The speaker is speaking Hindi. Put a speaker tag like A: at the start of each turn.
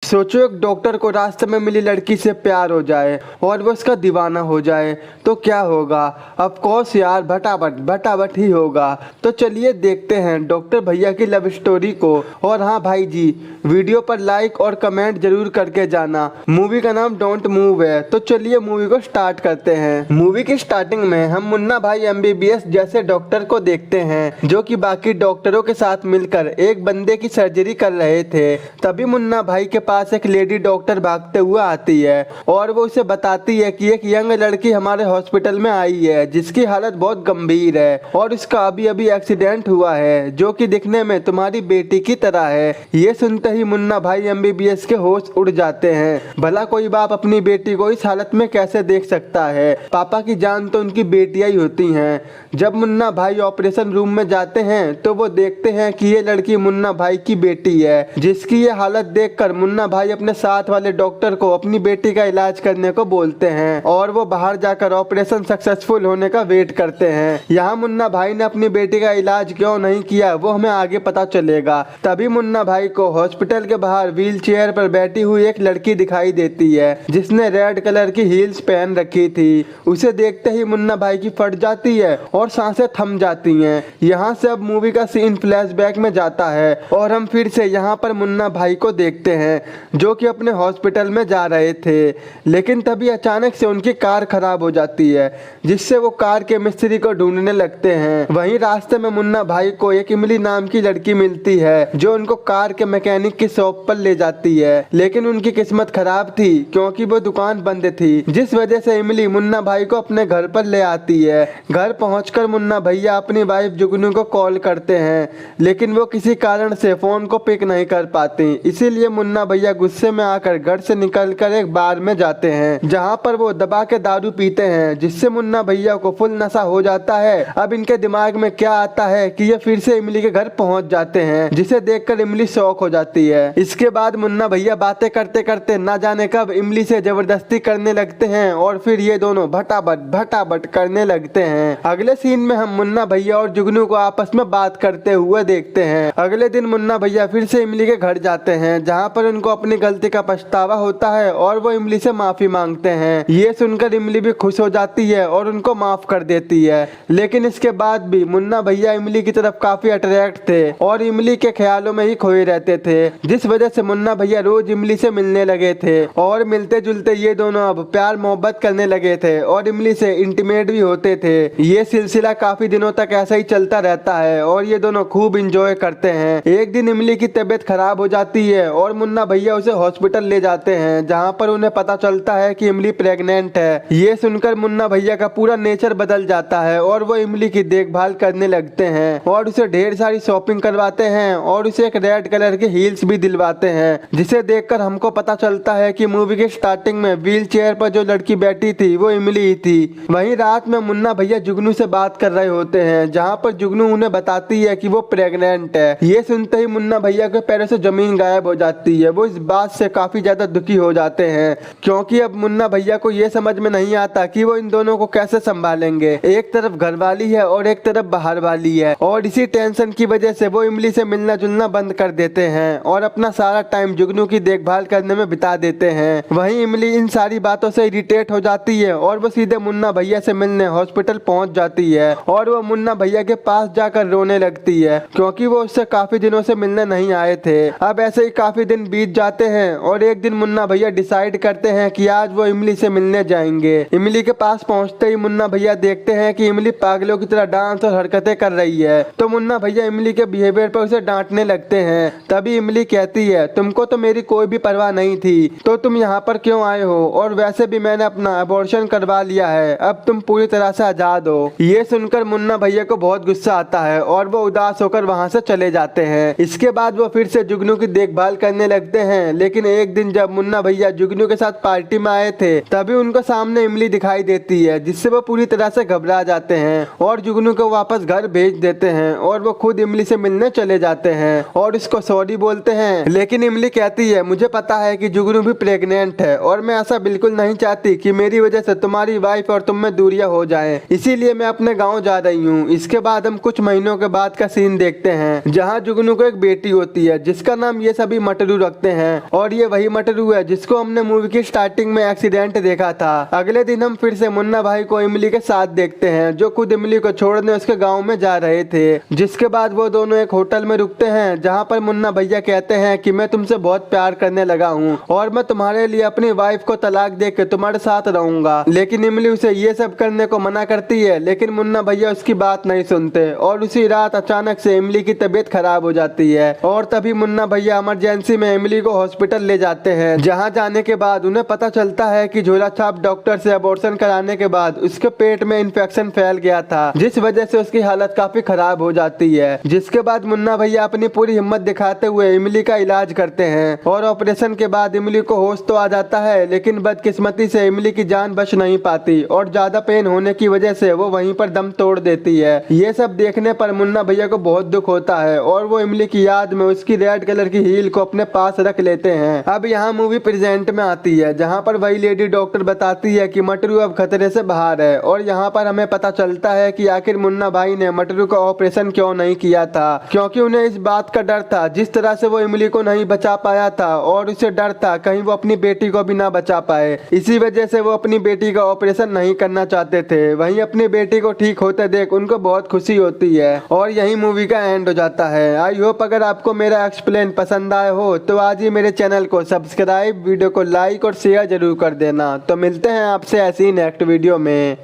A: सोचो एक डॉक्टर को रास्ते में मिली लड़की से प्यार हो जाए और वो उसका दीवाना हो जाए तो क्या होगा। ऑफ कोर्स यार भटाभट ही होगा। तो चलिए देखते हैं डॉक्टर भैया की लव स्टोरी को। और हाँ भाई जी, वीडियो पर लाइक और कमेंट जरूर करके जाना। मूवी का नाम डोंट मूव है। तो चलिए मूवी को स्टार्ट करते हैं। मूवी की स्टार्टिंग में हम मुन्ना भाई MBBS जैसे डॉक्टर को देखते हैं जो कि बाकी डॉक्टरों के साथ मिलकर एक बंदे की सर्जरी कर रहे थे। तभी मुन्ना भाई के पास एक लेडी डॉक्टर भागते हुए आती है और वो उसे बताती है कि एक यंग लड़की हमारे हॉस्पिटल में आई है जिसकी हालत बहुत गंभीर है और उसका अभी अभी एक्सीडेंट हुआ है जो कि दिखने में तुम्हारी बेटी की तरह है। ये सुनते ही मुन्ना भाई MBBS के होश उड़ जाते हैं। भला कोई बाप अपनी बेटी को इस हालत में कैसे देख सकता है। पापा की जान तो उनकी बेटियां ही होती हैं। जब मुन्ना भाई ऑपरेशन रूम में जाते हैं तो वो देखते हैं कि ये लड़की मुन्ना भाई की बेटी है जिसकी ये हालत देखकर मुन्ना भाई अपने साथ वाले डॉक्टर को अपनी बेटी का इलाज करने को बोलते हैं और वो बाहर जाकर ऑपरेशन सक्सेसफुल होने का वेट करते हैं। यहाँ मुन्ना भाई ने अपनी बेटी का इलाज क्यों नहीं किया वो हमें आगे पता चलेगा। तभी मुन्ना भाई को हॉस्पिटल के बाहर व्हील चेयर पर बैठी हुई एक लड़की दिखाई देती है जिसने रेड कलर की हील्स पहन रखी थी। उसे देखते ही मुन्ना भाई की फट जाती है और सांसें थम जाती हैं। यहाँ से अब मूवी का सीन फ्लैशबैक में जाता है और हम फिर से यहाँ पर मुन्ना भाई को देखते हैं जो कि अपने हॉस्पिटल में जा रहे थे। लेकिन तभी अचानक से उनकी कार खराब हो जाती है जिससे वो कार के मिस्त्री को ढूंढने लगते हैं। वहीं रास्ते में मुन्ना भाई को एक इमली नाम की लड़की मिलती है जो उनको कार के मैकेनिक की शॉप पर ले जाती है। लेकिन उनकी किस्मत खराब थी क्योंकि वो दुकान बंद थी जिस वजह से इमली मुन्ना भाई को अपने घर पर ले आती है। घर पहुंचकर मुन्ना भैया अपनी वाइफ जुगनू को कॉल करते हैं लेकिन वो किसी कारण से फोन को पिक नहीं कर पाती। इसीलिए मुन्ना भैया गुस्से में आकर घर से निकलकर एक बार में जाते हैं जहां पर वो दबा के दारू पीते हैं जिससे मुन्ना भैया को फुल नशा हो जाता है। अब इनके दिमाग में क्या आता है कि ये फिर से इमली के घर पहुंच जाते हैं जिसे देखकर इमली शॉक हो जाती है। इसके बाद मुन्ना भैया बातें करते करते ना जाने कब इमली से जबरदस्ती करने लगते हैं और फिर ये दोनों भटाभट करने लगते हैं। अगले सीन में हम मुन्ना भैया और जुगनू को आपस में बात करते हुए देखते हैं। अगले दिन मुन्ना भैया फिर से इमली के घर जाते हैं जहाँ पर उनको अपनी गलती का पछतावा होता है और वो इमली से माफी मांगते हैं। ये सुनकर इमली भी खुश हो जाती है और उनको माफ कर देती है। लेकिन इसके बाद भी मुन्ना भैया इमली की तरफ काफी अट्रैक्ट थे और इमली के ख्यालों में ही खोए रहते थे जिस वजह से मुन्ना भैया रोज इमली से मिलने लगे थे और मिलते जुलते ये दोनों अब प्यार मोहब्बत करने लगे थे और इमली से इंटीमेट भी होते थे। ये सिलसिला काफी दिनों तक ऐसा ही चलता रहता है और ये दोनों खूब इंजॉय करते हैं। एक दिन इमली की तबीयत खराब हो जाती है और मुन्ना भैया उसे हॉस्पिटल ले जाते हैं जहाँ पर उन्हें पता चलता है कि इमली प्रेग्नेंट है। ये सुनकर मुन्ना भैया का पूरा नेचर बदल जाता है और वो इमली की देखभाल करने लगते हैं और उसे ढेर सारी शॉपिंग करवाते हैं और उसे एक रेड कलर के हील्स भी दिलवाते हैं जिसे देखकर हमको पता चलता है कि मूवी के स्टार्टिंग में व्हील चेयर पर जो लड़की बैठी थी वो इमली ही थी। वहीं रात में मुन्ना भैया जुगनू से बात कर रहे होते हैं जहाँ पर जुगनू उन्हें बताती है कि वो प्रेग्नेंट है। ये सुनते ही मुन्ना भैया के पैरों से जमीन गायब हो जाती है। वो इस बात से काफी ज्यादा दुखी हो जाते हैं क्योंकि अब मुन्ना भैया को ये समझ में नहीं आता कि वो इन दोनों को कैसे संभालेंगे। एक तरफ घर वाली है और एक तरफ बाहर वाली है और इसी टेंशन की वजह से वो इमली से मिलना जुलना बंद कर देते हैं और अपना सारा टाइम जुगनू की देखभाल करने में बिता देते हैं। वहीं इमली इन सारी बातों से इरिटेट हो जाती है और वो सीधे मुन्ना भैया से मिलने हॉस्पिटल पहुंच जाती है और वो मुन्ना भैया के पास जाकर रोने लगती है क्योंकि वो उससे काफी दिनों से मिलने नहीं आए थे। अब ऐसे ही काफी दिन बीत जाते हैं और एक दिन मुन्ना भैया डिसाइड करते हैं कि आज वो इमली से मिलने जाएंगे। इमली के पास पहुंचते ही मुन्ना भैया देखते हैं कि इमली पागलों की तरह डांस और हरकतें कर रही है तो मुन्ना भैया इमली के बिहेवियर पर उसे डांटने लगते हैं। तभी इमली कहती है तुमको तो मेरी कोई भी परवाह नहीं थी तो तुम यहाँ पर क्यों आए हो और वैसे भी मैंने अपना अबॉर्शन करवा लिया है, अब तुम पूरी तरह से आजाद हो। ये सुनकर मुन्ना भैया को बहुत गुस्सा आता है और वो उदास होकर वहाँ से चले जाते हैं। इसके बाद वो फिर से जुगनू की देखभाल करने लगते हैं। लेकिन एक दिन जब मुन्ना भैया जुगनू के साथ पार्टी में आए थे तभी उनको सामने इमली दिखाई देती है जिससे वो पूरी तरह से घबरा जाते हैं और जुगनू को वापस घर भेज देते हैं और वो खुद इमली से मिलने चले जाते हैं और इसको सॉरी बोलते हैं। लेकिन इमली कहती है मुझे पता है कि जुगनू भी प्रेग्नेंट है और मैं ऐसा बिल्कुल नहीं चाहती कि मेरी वजह से तुम्हारी वाइफ और तुम में दूरियां हो जाएं, इसीलिए मैं अपने गांव जा रही हूँ। इसके बाद हम कुछ महीनों के बाद का सीन देखते हैं जहाँ जुगनू को एक बेटी होती है जिसका नाम ये सभी मटरू रखते हैं और ये वही मटरू है जिसको हमने मूवी की स्टार्टिंग में एक्सीडेंट देखा था। अगले दिन हम फिर से मुन्ना भाई को इमली के साथ देखते हैं जो खुद इमली को छोड़ने उसके गाँव में जा रहे थे। जिसके बाद वो दोनों एक होटल में रुकते हैं जहाँ पर मुन्ना भैया कहते हैं कि मैं तुमसे बहुत प्यार करने लगा हूँ और मैं तुम्हारे लिए अपनी वाइफ को तलाक दे के तुम्हारे साथ रहूंगा। लेकिन इमली उसे ये सब करने को मना करती है, लेकिन मुन्ना भैया उसकी बात नहीं सुनते और उसी रात अचानक से इमली की तबीयत खराब हो जाती है और तभी मुन्ना भैया इमरजेंसी में इमली को हॉस्पिटल ले जाते हैं। जहाँ जाने के बाद उन्हें पता चलता है कि झोला छाप डॉक्टर से अबॉर्शन कराने के बाद उसके पेट में इन्फेक्शन फैल गया था, जिस वजह से उसकी हालत काफी खराब हो जाती है। जिसके बाद मुन्ना भैया अपनी पूरी हिम्मत दिखाते हुए इमली का इलाज करते हैं और ऑपरेशन के बाद इमली को होश तो आ जाता है, लेकिन बदकिस्मती से इमली की जान बच नहीं पाती और ज्यादा पेन होने की वजह से वो वहीं पर दम तोड़ देती है। ये सब देखने पर मुन्ना भैया को बहुत दुख होता है और वो इमली की याद में उसकी रेड कलर की हील को अपने पास रख लेते हैं। अब यहाँ मूवी प्रेजेंट में आती है जहाँ पर वही लेडी डॉक्टर बताती है कि मटरू अब खतरे से बाहर है और यहाँ पर हमें पता चलता है कि आखिर मुन्ना भाई ने मटरू का ऑपरेशन क्यों नहीं किया था, क्योंकि उन्हें इस बात का डर था जिस तरह से वो इमली को नहीं बचा पाया था और उसे डर था कहीं वो अपनी बेटी को भी ना बचा पाए। इसी वजह से वो अपनी बेटी का ऑपरेशन नहीं करना चाहते थे। वहीं अपनी बेटी को ठीक होते देख उनको बहुत खुशी होती है और यही मूवी का एंड हो जाता है। आई होप अगर आपको मेरा एक्सप्लेन पसंद आया हो तो आज ही मेरे चैनल को सब्सक्राइब, वीडियो को लाइक और शेयर जरूर कर देना। तो मिलते हैं आपसे ऐसी नेक्स्ट वीडियो में।